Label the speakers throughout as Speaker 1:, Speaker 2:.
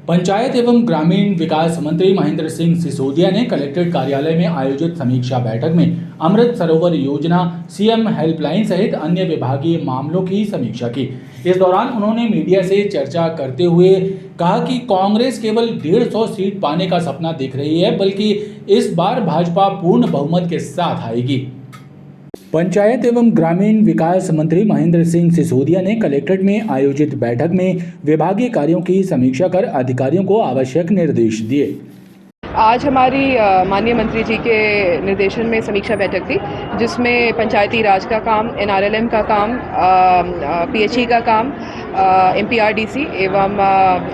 Speaker 1: पंचायत एवं ग्रामीण विकास मंत्री महेंद्र सिंह सिसोदिया ने कलेक्ट्रेट कार्यालय में आयोजित समीक्षा बैठक में अमृत सरोवर योजना, सीएम हेल्पलाइन सहित अन्य विभागीय मामलों की समीक्षा की। इस दौरान उन्होंने मीडिया से चर्चा करते हुए कहा कि कांग्रेस केवल 150 सीट पाने का सपना देख रही है, बल्कि इस बार भाजपा पूर्ण बहुमत के साथ आएगी। पंचायत एवं ग्रामीण विकास मंत्री महेंद्र सिंह सिसोदिया ने कलेक्ट्रेट में आयोजित बैठक में विभागीय कार्यों की समीक्षा कर अधिकारियों को आवश्यक निर्देश दिए।
Speaker 2: आज हमारी माननीय मंत्री जी के निर्देशन में समीक्षा बैठक थी, जिसमें पंचायती राज का काम, एनआरएलएम का काम, पीएचई का काम, एमपीआरडीसी एवं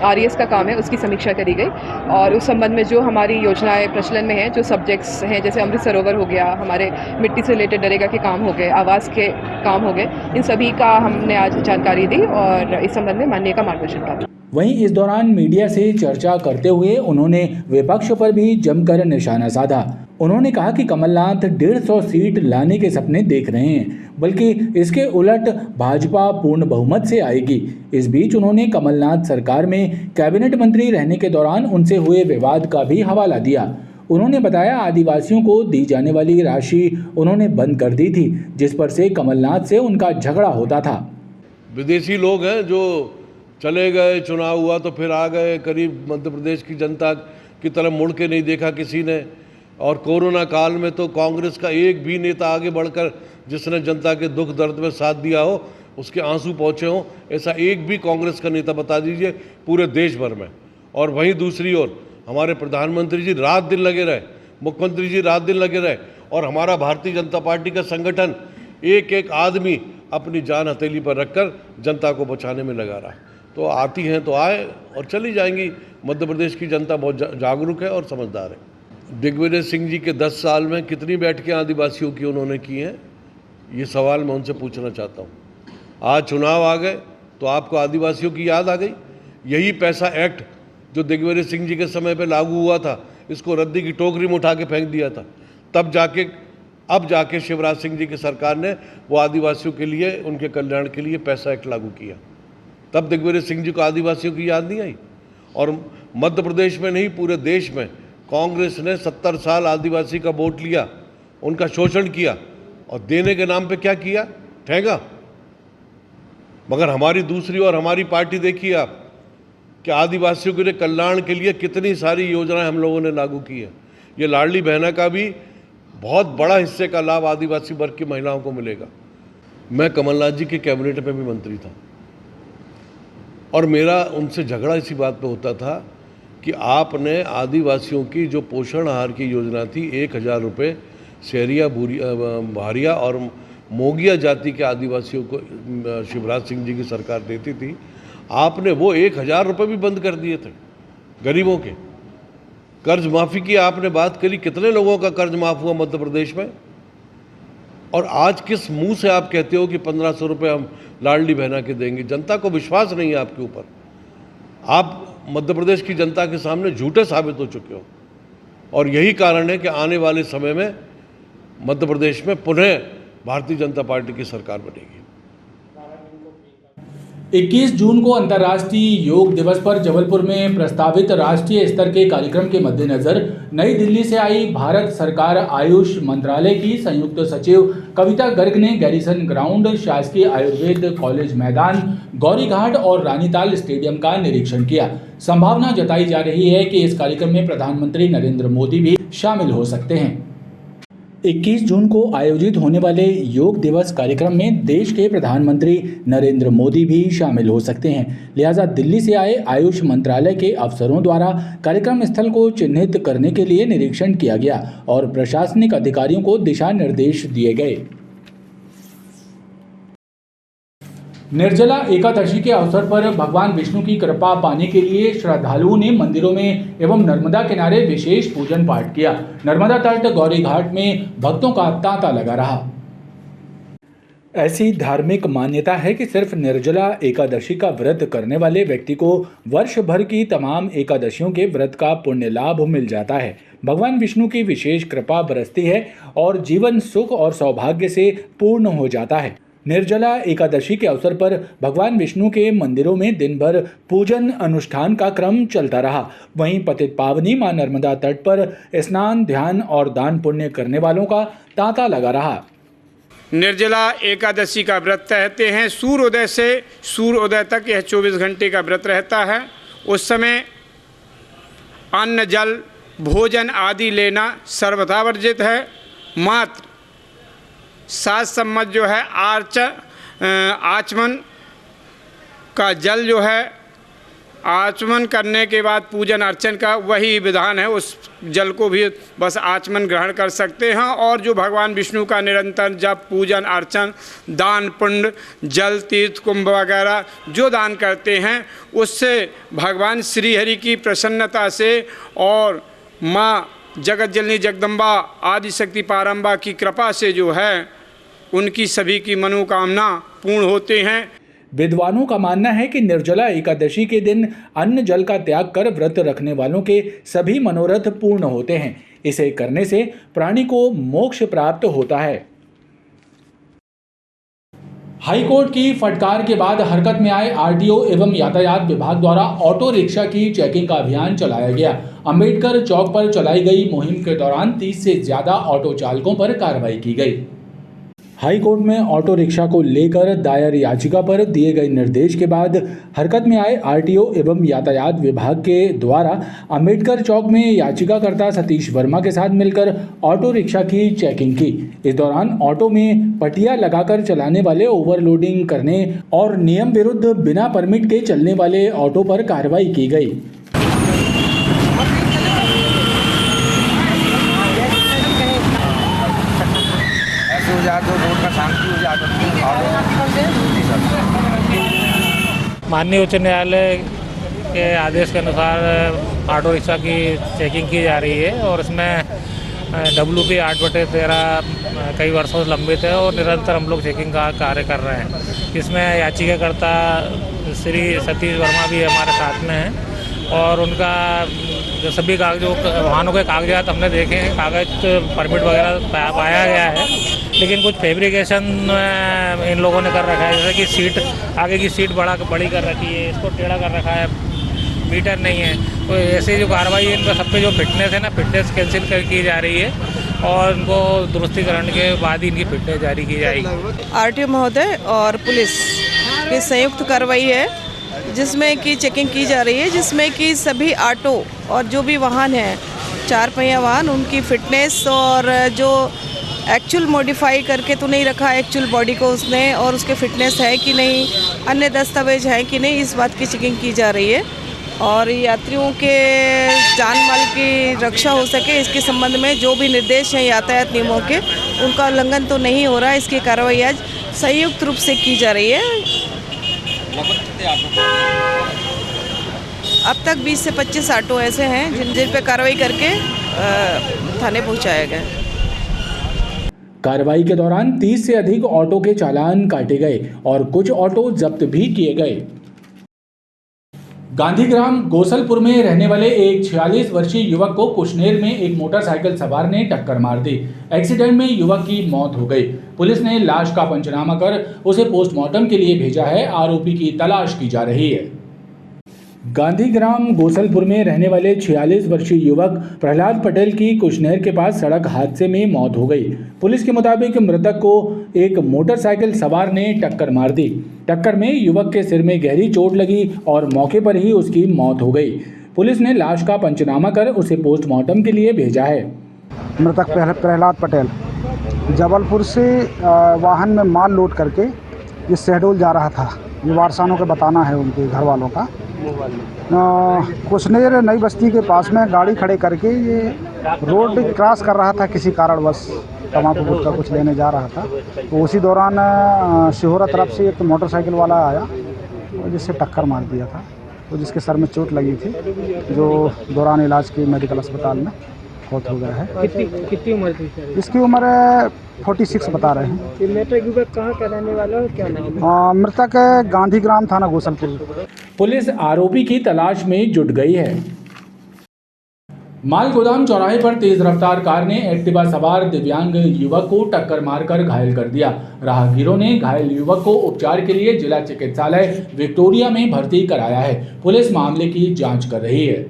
Speaker 2: आरईएस का काम है, उसकी समीक्षा करी गई। और उस संबंध में जो हमारी योजनाएं प्रचलन में हैं, जो सब्जेक्ट्स हैं, जैसे अमृत सरोवर हो गया, हमारे मिट्टी से रिलेटेड नरेगा के काम हो गए, आवास के काम हो गए, इन सभी का हमने आज जानकारी दी और इस संबंध में माननीय का मार्गदर्शन प्राप्त।
Speaker 1: वहीं इस दौरान मीडिया से चर्चा करते हुए उन्होंने विपक्ष पर भी जमकर निशाना साधा। उन्होंने कहा कि कमलनाथ 150 सीट लाने के सपने देख रहे हैं, बल्कि इसके उलट भाजपा पूर्ण बहुमत से आएगी। इस बीच उन्होंने कमलनाथ सरकार में कैबिनेट मंत्री रहने के दौरान उनसे हुए विवाद का भी हवाला दिया। उन्होंने बताया, आदिवासियों को दी जाने वाली राशि उन्होंने बंद कर दी थी, जिस पर से कमलनाथ से उनका झगड़ा होता था।
Speaker 3: विदेशी लोग हैं जो चले गए, चुनाव हुआ तो फिर आ गए, करीब मध्य प्रदेश की जनता की तरफ मुड़ के नहीं देखा किसी ने। और कोरोना काल में तो कांग्रेस का एक भी नेता आगे बढ़कर जिसने जनता के दुख दर्द में साथ दिया हो, उसके आंसू पहुँचे हों, ऐसा एक भी कांग्रेस का नेता बता दीजिए पूरे देश भर में। और वहीं दूसरी ओर हमारे प्रधानमंत्री जी रात दिन लगे रहे, मुख्यमंत्री जी रात दिन लगे रहे, और हमारा भारतीय जनता पार्टी का संगठन एक एक आदमी अपनी जान हथेली पर रखकर जनता को बचाने में लगा रहा। तो आती हैं तो आए और चली जाएंगी। मध्य प्रदेश की जनता बहुत जागरूक है और समझदार है। दिग्विजय सिंह जी के 10 साल में कितनी बैठकें आदिवासियों की उन्होंने की हैं, ये सवाल मैं उनसे पूछना चाहता हूँ। आज चुनाव आ गए तो आपको आदिवासियों की याद आ गई। यही पैसा एक्ट जो दिग्विजय सिंह जी के समय पे लागू हुआ था, इसको रद्दी की टोकरी में उठा के फेंक दिया था। तब जाके अब जाके शिवराज सिंह जी की सरकार ने वो आदिवासियों के लिए, उनके कल्याण के लिए पैसा एक्ट लागू किया। तब दिग्विजय सिंह जी को आदिवासियों की याद नहीं आई। और मध्य प्रदेश में नहीं, पूरे देश में कांग्रेस ने 70 साल आदिवासी का वोट लिया, उनका शोषण किया, और देने के नाम पे क्या किया? ठेगा। मगर हमारी दूसरी और हमारी पार्टी देखिए आप कि आदिवासियों के कल्याण के लिए कितनी सारी योजनाएं हम लोगों ने लागू की है। ये लाडली बहना का भी बहुत बड़ा हिस्से का लाभ आदिवासी वर्ग की महिलाओं को मिलेगा। मैं कमलनाथ जी के कैबिनेट में भी मंत्री था और मेरा उनसे झगड़ा इसी बात पे होता था कि आपने आदिवासियों की जो पोषण आहार की योजना थी, 1000 रुपये शहरिया, भारिया और मोगिया जाति के आदिवासियों को शिवराज सिंह जी की सरकार देती थी, आपने वो 1000 रुपये भी बंद कर दिए थे गरीबों के। कर्ज माफ़ी की आपने बात करी, कितने लोगों का कर्ज माफ़ हुआ मध्य प्रदेश में? और आज किस मुंह से आप कहते हो कि 1500 रुपये हम लाडली बहना के देंगे? जनता को विश्वास नहीं है आपके ऊपर। आप मध्य प्रदेश की जनता के सामने झूठे साबित हो चुके हो, और यही कारण है कि आने वाले समय में मध्य प्रदेश में पुनः भारतीय जनता पार्टी की सरकार बनेगी।
Speaker 1: 21 जून को अंतर्राष्ट्रीय योग दिवस पर जबलपुर में प्रस्तावित राष्ट्रीय स्तर के कार्यक्रम के मद्देनजर नई दिल्ली से आई भारत सरकार आयुष मंत्रालय की संयुक्त सचिव कविता गर्ग ने गैरिसन ग्राउंड, शासकीय आयुर्वेद कॉलेज मैदान, गौरीघाट और रानीताल स्टेडियम का निरीक्षण किया। संभावना जताई जा रही है कि इस कार्यक्रम में प्रधानमंत्री नरेंद्र मोदी भी शामिल हो सकते हैं। 21 जून को आयोजित होने वाले योग दिवस कार्यक्रम में देश के प्रधानमंत्री नरेंद्र मोदी भी शामिल हो सकते हैं। लिहाजा दिल्ली से आए आयुष मंत्रालय के अफसरों द्वारा कार्यक्रम स्थल को चिन्हित करने के लिए निरीक्षण किया गया और प्रशासनिक अधिकारियों को दिशा निर्देश दिए गए। निर्जला एकादशी के अवसर पर भगवान विष्णु की कृपा पाने के लिए श्रद्धालुओं ने मंदिरों में एवं नर्मदा किनारे विशेष पूजन पाठ किया। नर्मदा तट गौरीघाट में भक्तों का तांता लगा रहा। ऐसी धार्मिक मान्यता है कि सिर्फ निर्जला एकादशी का व्रत करने वाले व्यक्ति को वर्ष भर की तमाम एकादशियों के व्रत का पुण्य लाभ मिल जाता है। भगवान विष्णु की विशेष कृपा बरसती है और जीवन सुख और सौभाग्य से पूर्ण हो जाता है। निर्जला एकादशी के अवसर पर भगवान विष्णु के मंदिरों में दिन भर पूजन अनुष्ठान का क्रम चलता रहा। वहीं पतित पावनी मां नर्मदा तट पर स्नान, ध्यान और दान पुण्य करने वालों का तांता लगा रहा।
Speaker 4: निर्जला एकादशी का व्रत रहते हैं। सूर्योदय से सूर्योदय तक यह 24 घंटे का व्रत रहता है। उस समय अन्न, जल, भोजन आदि लेना सर्वथा वर्जित है। मात्र 7 चम्मच जो है आचमन का जल जो है आचमन करने के बाद पूजन अर्चन का वही विधान है। उस जल को भी बस आचमन ग्रहण कर सकते हैं। और जो भगवान विष्णु का निरंतर जप, पूजन अर्चन, दान पुण्य, जल, तीर्थ, कुंभ वगैरह जो दान करते हैं उससे भगवान श्री हरि की प्रसन्नता से और माँ जगत जननी जगदम्बा आदिशक्ति पारंबा की कृपा से जो है उनकी सभी की मनोकामना पूर्ण होते हैं।
Speaker 1: विद्वानों का मानना है कि निर्जला एकादशी के दिन अन्न जल का त्याग कर व्रत रखने वालों के सभी मनोरथ पूर्ण होते हैं। इसे करने से प्राणी को मोक्ष प्राप्त होता है। हाईकोर्ट की फटकार के बाद हरकत में आए आरटीओ एवं यातायात विभाग द्वारा ऑटो रिक्शा की चेकिंग का अभियान चलाया गया। अंबेडकर चौक पर चलाई गई मुहिम के दौरान 30 से ज्यादा ऑटो चालकों पर कार्रवाई की गई। हाईकोर्ट में ऑटो रिक्शा को लेकर दायर याचिका पर दिए गए निर्देश के बाद हरकत में आए आरटीओ एवं यातायात विभाग के द्वारा अंबेडकर चौक में याचिकाकर्ता सतीश वर्मा के साथ मिलकर ऑटो रिक्शा की चेकिंग की। इस दौरान ऑटो में पटिया लगाकर चलाने वाले, ओवरलोडिंग करने और नियम विरुद्ध बिना परमिट के चलने वाले ऑटो पर कार्रवाई की गई।
Speaker 5: माननीय उच्च न्यायालय के आदेश के अनुसार ऑटो रिक्शा की चेकिंग की जा रही है और इसमें WP 8/13 कई वर्षों से लंबित है और निरंतर हम लोग चेकिंग का कार्य कर रहे हैं। इसमें याचिकाकर्ता श्री सतीश वर्मा भी हमारे साथ में हैं और उनका जो सभी वाहनों के कागजात हमने देखे हैं, कागज परमिट वगैरह पाया गया है, लेकिन कुछ फैब्रिकेशन इन लोगों ने कर रखा है। जैसे कि सीट, आगे की सीट बड़ी कर रखी है, इसको टेढ़ा कर रखा है, मीटर नहीं है। तो ऐसे जो कार्रवाई है इन पर सब पे जो फिटनेस है ना, फिटनेस कैंसिल की जा रही है और इनको दुरुस्तीकरण के बाद ही इनकी फिटनेस जारी की जाएगी।
Speaker 6: आरटीओ महोदय और पुलिस की संयुक्त कार्रवाई है जिसमें कि चेकिंग की जा रही है, जिसमें कि सभी ऑटो और जो भी वाहन हैं, 4 पहिया वाहन, उनकी फिटनेस और जो एक्चुअल मॉडिफाई करके तो नहीं रखा एक्चुअल बॉडी को उसने, और उसके फिटनेस है कि नहीं, अन्य दस्तावेज हैं कि नहीं, इस बात की चेकिंग की जा रही है। और यात्रियों के जान माल की रक्षा हो सके इसके संबंध में जो भी निर्देश हैं यातायात नियमों के, उनका उल्लंघन तो नहीं हो रहा है। इसकी कार्रवाई आज संयुक्त रूप से की जा रही है। अब तक 20 से 25 ऑटो ऐसे हैं जिन पे कार्रवाई करके थाने पहुंचाया गया।
Speaker 1: कार्रवाई के दौरान 30 से अधिक ऑटो के चालान काटे गए और कुछ ऑटो जब्त भी किए गए। गांधीग्राम गोसलपुर में रहने वाले एक 46 वर्षीय युवक को कुशनेर में एक मोटरसाइकिल सवार ने टक्कर मार दी। एक्सीडेंट में युवक की मौत हो गई। पुलिस ने लाश का पंचनामा कर उसे पोस्टमार्टम के लिए भेजा है। आरोपी की तलाश की जा रही है। गांधीग्राम गोसलपुर में रहने वाले 46 वर्षीय युवक प्रहलाद पटेल की कुशनेर के पास सड़क हादसे में मौत हो गई। पुलिस के मुताबिक मृतक को एक मोटरसाइकिल सवार ने टक्कर मार दी। टक्कर में युवक के सिर में गहरी चोट लगी और मौके पर ही उसकी मौत हो गई। पुलिस ने लाश का पंचनामा कर उसे पोस्टमार्टम के लिए भेजा है।
Speaker 7: मृतक प्रहलाद पटेल जबलपुर से वाहन में माल लोड करके ये शहडोल जा रहा था। ये वारसानों का बताना है, उनके घर वालों का। कुशनेर नई बस्ती के पास में गाड़ी खड़े करके ये रोड क्रॉस कर रहा था किसी कारणवश, तम्बाकू गुटखा कुछ लेने जा रहा था। तो उसी दौरान शिहोरा तरफ से एक मोटरसाइकिल वाला आया जिससे टक्कर मार दिया था, तो जिसके सर में चोट लगी थी, जो दौरान इलाज के मेडिकल अस्पताल में फौत हो गया है।
Speaker 8: कितनी उम्र थी सर?
Speaker 7: इसकी उम्र 46 बता रहे हैं।
Speaker 8: मृतक युवक कहाँ का रहने वाला है, क्या नाम है?
Speaker 7: मृतक गांधीग्राम थाना गोसलपुर।
Speaker 1: पुलिस आरोपी की तलाश में जुट गई है। माल गोदाम चौराहे पर तेज रफ्तार कार ने एक्टिवा सवार दिव्यांग युवक को टक्कर मारकर घायल कर दिया। राहगीरों ने घायल युवक को उपचार के लिए जिला चिकित्सालय विक्टोरिया में भर्ती कराया है। पुलिस मामले की जांच कर रही है।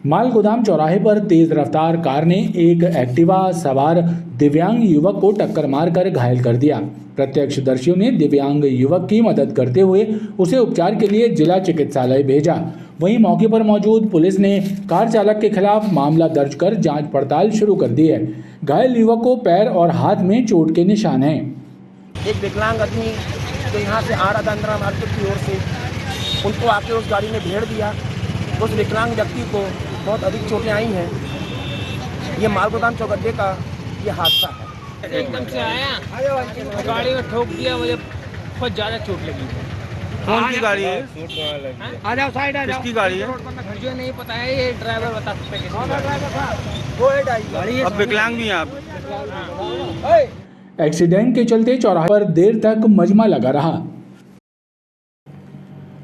Speaker 1: माल गोदाम चौराहे पर तेज रफ्तार कार ने एक एक्टिवा सवार दिव्यांग युवक को टक्कर मारकर घायल कर दिया। प्रत्यक्षदर्शियों ने दिव्यांग युवक की मदद करते हुए उसे उपचार के लिए जिला चिकित्सालय भेजा। वहीं मौके पर मौजूद पुलिस ने कार चालक के खिलाफ मामला दर्ज कर जांच पड़ताल शुरू कर दी है। घायल युवक को पैर और हाथ में चोट के निशान हैं।
Speaker 9: एक विकलांग आदमी जो यहाँ से आ रहा था इंदिरा मार्केट की ओर से, उनको आके उस गाड़ी ने घेर दिया। उस विकलांग व्यक्ति को बहुत अधिक चोटें आई हैं। ये माल गोदाम चौगड्डे का ये हादसा है।
Speaker 8: एकदम से आया, गाड़ी में ठोक दिया, मुझे बहुत ज़्यादा चोट लगी।
Speaker 10: कौन सी गाड़ी है?
Speaker 8: आ जाओ साइड, आ जाओ।
Speaker 10: किसकी गाड़ी है?
Speaker 8: मुझे नहीं पता है, ये ड्राइवर बता सकते हैं।
Speaker 10: अब विकलांग भी हैं आप?
Speaker 1: एक्सीडेंट के चलते चौराहे पर देर तक मजमा लगा रहा।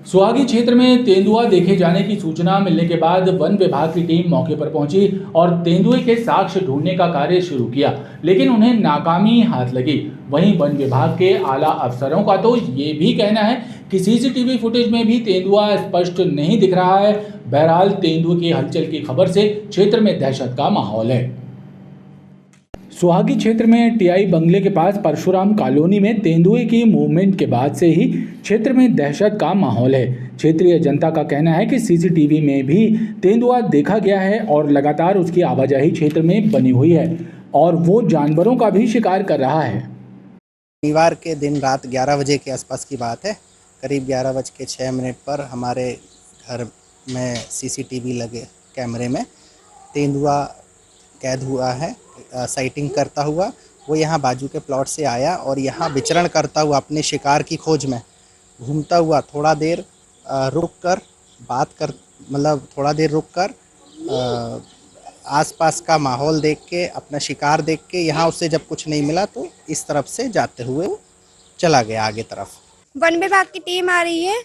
Speaker 1: सुहागी क्षेत्र में तेंदुआ देखे जाने की सूचना मिलने के बाद वन विभाग की टीम मौके पर पहुंची और तेंदुए के साक्ष्य ढूंढने का कार्य शुरू किया, लेकिन उन्हें नाकामी हाथ लगी। वहीं वन विभाग के आला अफसरों का तो ये भी कहना है कि सीसीटीवी फुटेज में भी तेंदुआ स्पष्ट नहीं दिख रहा है। बहरहाल तेंदुए की हलचल की खबर से क्षेत्र में दहशत का माहौल है। सुहागी क्षेत्र में टीआई बंगले के पास परशुराम कॉलोनी में तेंदुए की मूवमेंट के बाद से ही क्षेत्र में दहशत का माहौल है। क्षेत्रीय जनता का कहना है कि सीसीटीवी में भी तेंदुआ देखा गया है और लगातार उसकी आवाजाही क्षेत्र में बनी हुई है और वो जानवरों का भी शिकार कर रहा है।
Speaker 11: शनिवार के दिन रात 11 बजे के आसपास की बात है। करीब 11:06 पर हमारे घर में सीसीटीवी लगे कैमरे में तेंदुआ कैद हुआ है। साइटिंग करता हुआ वो यहाँ बाजू के प्लॉट से आया और यहाँ विचरण करता हुआ अपने शिकार की खोज में घूमता हुआ थोड़ा देर रुक कर आसपास का माहौल देख के, अपना शिकार देख के, यहाँ उससे जब कुछ नहीं मिला तो इस तरफ से जाते हुए चला गया आगे तरफ।
Speaker 12: वन विभाग की टीम आ रही है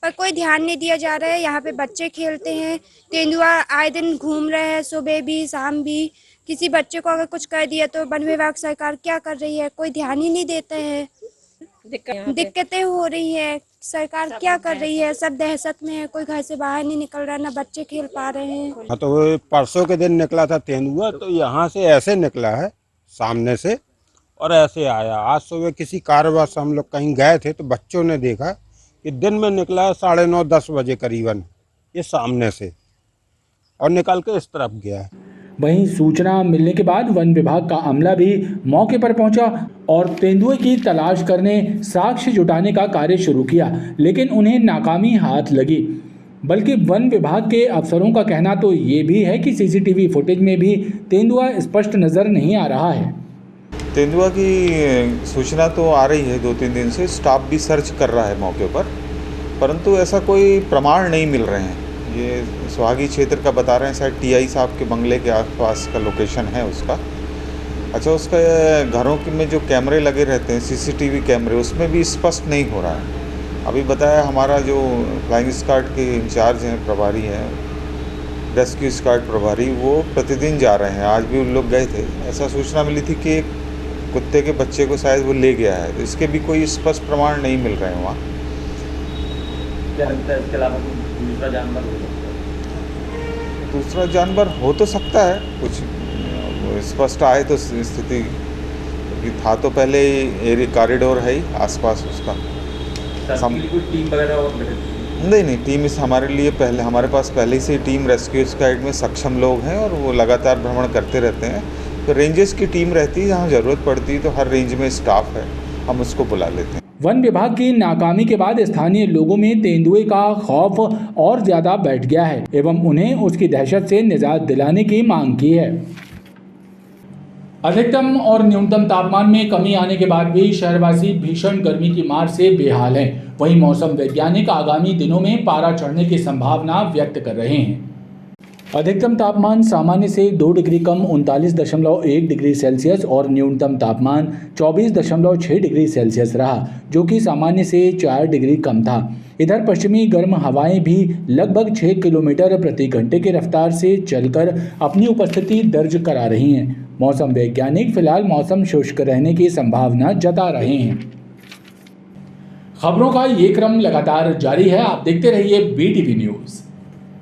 Speaker 12: पर कोई ध्यान नहीं दिया जा रहा है। यहाँ पे बच्चे खेलते हैं, तेंदुआ आए दिन घूम रहे हैं, सुबह भी शाम भी। किसी बच्चे को अगर कुछ कर दिया तो वन विभाग सरकार क्या कर रही है, कोई ध्यान ही नहीं देते हैं। दिक्कतें हो रही है, सरकार क्या कर रही है, सब दहशत में है, कोई घर से बाहर नहीं निकल रहा, ना बच्चे खेल पा रहे हैं।
Speaker 13: हाँ, तो परसों के दिन निकला था तेंदुआ, तो यहाँ से ऐसे निकला है सामने से और ऐसे आया। आज सुबह किसी कारणवश हम लोग कहीं गए थे तो बच्चों ने देखा कि दिन में निकला 9:30-10 बजे करीबन ये सामने से और निकल के इस तरफ गया है।
Speaker 1: वहीं सूचना मिलने के बाद वन विभाग का अमला भी मौके पर पहुंचा और तेंदुए की तलाश करने, साक्ष्य जुटाने का कार्य शुरू किया, लेकिन उन्हें नाकामी हाथ लगी। बल्कि वन विभाग के अफसरों का कहना तो ये भी है कि सीसीटीवी फुटेज में भी तेंदुआ स्पष्ट नजर नहीं आ रहा है।
Speaker 14: तेंदुआ की सूचना तो आ रही है 2-3 दिन से, स्टाफ भी सर्च कर रहा है मौके पर, परंतु ऐसा कोई प्रमाण नहीं मिल रहे हैं। ये सुहागी क्षेत्र का बता रहे हैं, शायद टीआई साहब के बंगले के आसपास का लोकेशन है उसका। अच्छा, उसका घरों में जो कैमरे लगे रहते हैं सीसीटीवी कैमरे, उसमें भी स्पष्ट नहीं हो रहा है। अभी बताया हमारा जो फ्लाइंग स्क्वाड के इंचार्ज हैं, प्रभारी हैं, रेस्क्यू स्क्वाड प्रभारी, वो प्रतिदिन जा रहे हैं। आज भी उन लोग गए थे। ऐसा सूचना मिली थी कि एक कुत्ते के बच्चे को शायद वो ले गया है, तो इसके भी कोई स्पष्ट प्रमाण नहीं मिल रहे हैं वहाँ।
Speaker 10: क्या लगता है इसके अलावा दूसरा जानवर हो सकता है?
Speaker 14: दूसरा जानवर हो तो सकता है, कुछ स्पष्ट आए तो स्थिति, क्योंकि था तो पहले एरिया कॉरिडोर है ही आसपास उसका।
Speaker 10: कोई टीम वगैरह और
Speaker 14: नहीं, टीम इस हमारे लिए पहले, हमारे पास पहले से टीम रेस्क्यू स्क्वाड में सक्षम लोग हैं और वो लगातार भ्रमण करते रहते हैं। तो रेंजेस की टीम रहती है, जहाँ ज़रूरत पड़ती है तो हर रेंज में स्टाफ है, हम उसको बुला लेते हैं।
Speaker 1: वन विभाग की नाकामी के बाद स्थानीय लोगों में तेंदुए का खौफ और ज्यादा बैठ गया है एवं उन्हें उसकी दहशत से निजात दिलाने की मांग की है। अधिकतम और न्यूनतम तापमान में कमी आने के बाद भी शहरवासी भीषण गर्मी की मार से बेहाल हैं। वहीं मौसम वैज्ञानिक आगामी दिनों में पारा चढ़ने की संभावना व्यक्त कर रहे हैं। अधिकतम तापमान सामान्य से 2 डिग्री कम 39.1 डिग्री सेल्सियस और न्यूनतम तापमान 24.6 डिग्री सेल्सियस रहा, जो कि सामान्य से 4 डिग्री कम था। इधर पश्चिमी गर्म हवाएं भी लगभग 6 किलोमीटर प्रति घंटे की रफ्तार से चलकर अपनी उपस्थिति दर्ज करा रही हैं। मौसम वैज्ञानिक फिलहाल मौसम शुष्क रहने की संभावना जता रहे हैं। खबरों का ये क्रम लगातार जारी है, आप देखते रहिए BTV न्यूज़।